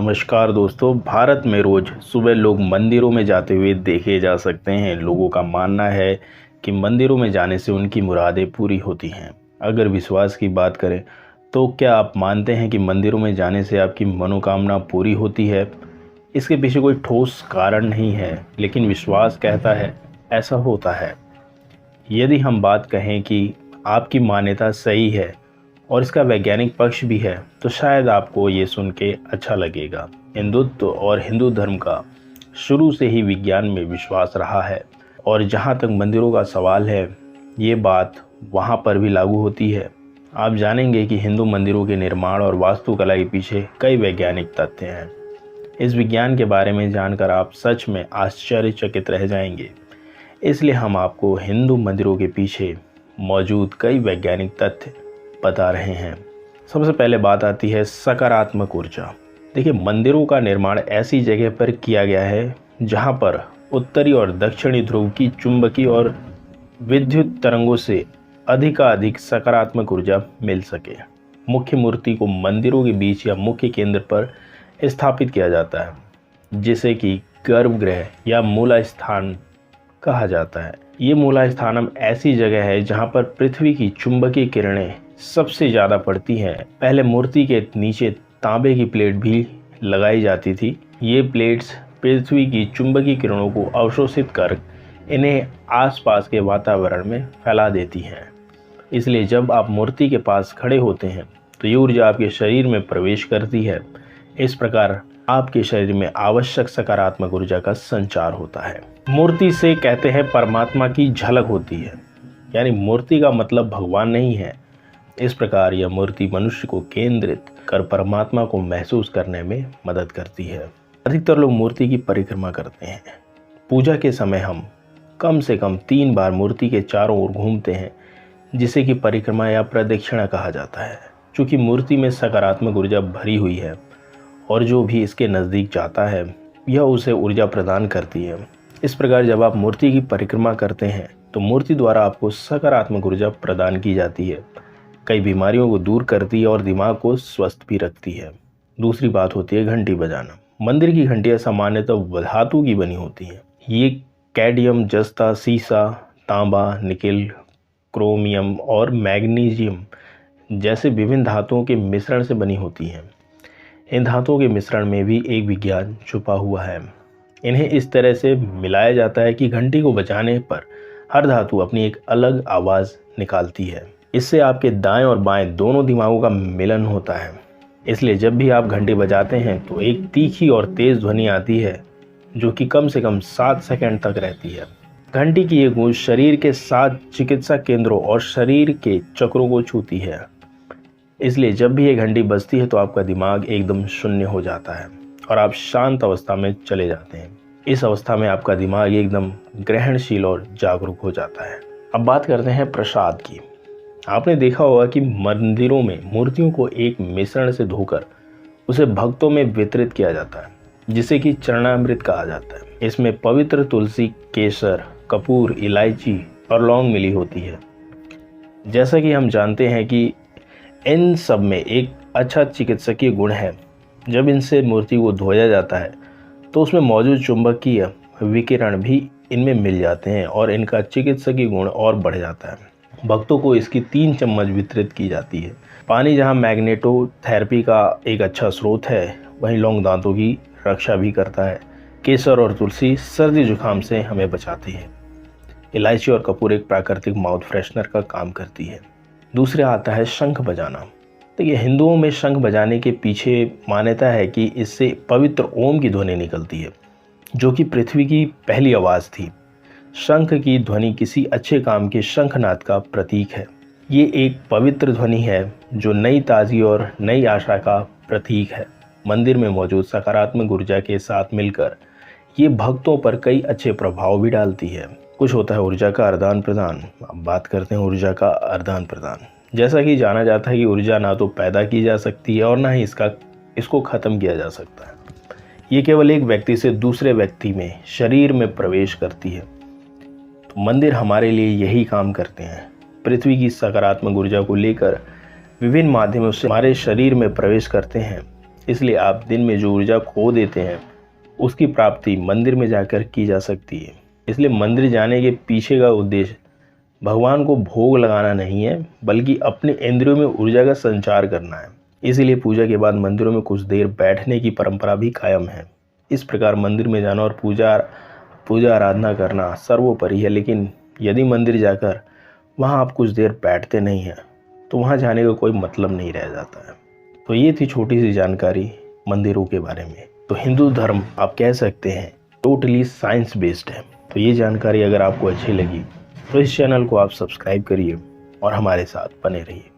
नमस्कार दोस्तों। भारत में रोज सुबह लोग मंदिरों में जाते हुए देखे जा सकते हैं। लोगों का मानना है कि मंदिरों में जाने से उनकी मुरादें पूरी होती हैं। अगर विश्वास की बात करें तो क्या आप मानते हैं कि मंदिरों में जाने से आपकी मनोकामना पूरी होती है? इसके पीछे कोई ठोस कारण नहीं है, लेकिन विश्वास कहता है ऐसा होता है। यदि हम बात कहें कि आपकी मान्यता सही है और इसका वैज्ञानिक पक्ष भी है, तो शायद आपको ये सुन के अच्छा लगेगा। हिंदुत्व और हिंदू धर्म का शुरू से ही विज्ञान में विश्वास रहा है, और जहाँ तक मंदिरों का सवाल है, ये बात वहाँ पर भी लागू होती है। आप जानेंगे कि हिंदू मंदिरों के निर्माण और वास्तुकला के पीछे कई वैज्ञानिक तथ्य हैं। इस विज्ञान के बारे में जानकर आप सच में आश्चर्यचकित रह जाएंगे। इसलिए हम आपको हिंदू मंदिरों के पीछे मौजूद कई वैज्ञानिक तथ्य बता रहे हैं। सबसे पहले बात आती है सकारात्मक ऊर्जा। देखिए, मंदिरों का निर्माण ऐसी जगह पर किया गया है जहां पर उत्तरी और दक्षिणी ध्रुव की चुंबकीय और विद्युत तरंगों से अधिकाधिक सकारात्मक ऊर्जा मिल सके। मुख्य मूर्ति को मंदिरों के बीच या मुख्य केंद्र पर स्थापित किया जाता है, जिसे कि गर्भगृह या मूला स्थान कहा जाता है। ये मूला स्थानम ऐसी जगह है जहां पर पृथ्वी की चुंबकीय किरणें सबसे ज़्यादा पड़ती हैं। पहले मूर्ति के नीचे तांबे की प्लेट भी लगाई जाती थी। ये प्लेट्स पृथ्वी की चुंबकीय किरणों को अवशोषित कर इन्हें आसपास के वातावरण में फैला देती हैं। इसलिए जब आप मूर्ति के पास खड़े होते हैं तो ये ऊर्जा आपके शरीर में प्रवेश करती है। इस प्रकार आपके शरीर में आवश्यक सकारात्मक ऊर्जा का संचार होता है। मूर्ति से कहते हैं परमात्मा की झलक होती है, यानी मूर्ति का मतलब भगवान नहीं है। इस प्रकार यह मूर्ति मनुष्य को केंद्रित कर परमात्मा को महसूस करने में मदद करती है। अधिकतर लोग मूर्ति की परिक्रमा करते हैं। पूजा के समय हम कम से कम 3 बार मूर्ति के चारों ओर घूमते हैं, जिसे कि परिक्रमा या प्रदक्षिणा कहा जाता है। चूँकि मूर्ति में सकारात्मक ऊर्जा भरी हुई है और जो भी इसके नज़दीक जाता है यह उसे ऊर्जा प्रदान करती है। इस प्रकार जब आप मूर्ति की परिक्रमा करते हैं तो मूर्ति द्वारा आपको सकारात्मक ऊर्जा प्रदान की जाती है। कई बीमारियों को दूर करती है और दिमाग को स्वस्थ भी रखती है। दूसरी बात होती है घंटी बजाना। मंदिर की घंटियाँ सामान्यतः धातु की बनी होती हैं। ये कैडमियम, जस्ता, सीसा, तांबा, निकेल, क्रोमियम और मैग्नीशियम जैसे विभिन्न धातुओं के मिश्रण से बनी होती हैं। इन धातुओं के मिश्रण में भी एक विज्ञान छुपा हुआ है। इन्हें इस तरह से मिलाया जाता है कि घंटी को बजाने पर हर धातु अपनी एक अलग आवाज़ निकालती है। इससे आपके दाएं और बाएं दोनों दिमागों का मिलन होता है। इसलिए जब भी आप घंटी बजाते हैं तो एक तीखी और तेज़ ध्वनि आती है, जो कि कम से कम 7 सेकंड तक रहती है। घंटी की ये गूंज शरीर के 7 चिकित्सा केंद्रों और शरीर के चक्रों को छूती है। इसलिए जब भी ये घंटी बजती है तो आपका दिमाग एकदम शून्य हो जाता है और आप शांत अवस्था में चले जाते हैं। इस अवस्था में आपका दिमाग एकदम ग्रहणशील और जागरूक हो जाता है। अब बात करते हैं प्रसाद की। आपने देखा होगा कि मंदिरों में मूर्तियों को एक मिश्रण से धोकर उसे भक्तों में वितरित किया जाता है, जिसे कि चरणामृत कहा जाता है। इसमें पवित्र तुलसी, केसर, कपूर, इलायची और लौंग मिली होती है। जैसा कि हम जानते हैं कि इन सब में एक अच्छा चिकित्सकीय गुण है। जब इनसे मूर्ति को धोया जाता है तो उसमें मौजूद चुंबकीय विकिरण भी इनमें मिल जाते हैं और इनका चिकित्सकीय गुण और बढ़ जाता है। भक्तों को इसकी 3 चम्मच वितरित की जाती है। पानी जहां मैग्नेटोथेरेपी का एक अच्छा स्रोत है, वहीं लौंग दांतों की रक्षा भी करता है। केसर और तुलसी सर्दी जुकाम से हमें बचाती है। इलायची और कपूर एक प्राकृतिक माउथ फ्रेशनर का काम करती है। दूसरा आता है शंख बजाना। देखिए, हिंदुओं में शंख बजाने के पीछे मान्यता है कि इससे पवित्र ओम की ध्वनि निकलती है, जो कि पृथ्वी की पहली आवाज़ थी। शंख की ध्वनि किसी अच्छे काम के शंखनाद का प्रतीक है। ये एक पवित्र ध्वनि है जो नई ताजगी और नई आशा का प्रतीक है। मंदिर में मौजूद सकारात्मक ऊर्जा के साथ मिलकर ये भक्तों पर कई अच्छे प्रभाव भी डालती है। कुछ होता है ऊर्जा का आदान प्रदान। अब बात करते हैं ऊर्जा का आदान प्रदान। जैसा कि जाना जाता है कि ऊर्जा ना तो पैदा की जा सकती है और ना ही इसको ख़त्म किया जा सकता है। ये केवल एक व्यक्ति से दूसरे व्यक्ति में, शरीर में प्रवेश करती है। तो मंदिर हमारे लिए यही काम करते हैं। पृथ्वी की सकारात्मक ऊर्जा को लेकर विभिन्न माध्यमों से हमारे शरीर में प्रवेश करते हैं। इसलिए आप दिन में जो ऊर्जा खो देते हैं उसकी प्राप्ति मंदिर में जाकर की जा सकती है। इसलिए मंदिर जाने के पीछे का उद्देश्य भगवान को भोग लगाना नहीं है, बल्कि अपने इंद्रियों में ऊर्जा का संचार करना है। इसीलिए पूजा के बाद मंदिरों में कुछ देर बैठने की परंपरा भी कायम है। इस प्रकार मंदिर में जाना और पूजा आराधना करना सर्वोपरि है, लेकिन यदि मंदिर जाकर वहाँ आप कुछ देर बैठते नहीं हैं तो वहाँ जाने का कोई मतलब नहीं रह जाता है। तो ये थी छोटी सी जानकारी मंदिरों के बारे में। तो हिंदू धर्म आप कह सकते हैं टोटली साइंस बेस्ड है। तो ये जानकारी अगर आपको अच्छी लगी तो इस चैनल को आप सब्सक्राइब करिए और हमारे साथ बने रहिए।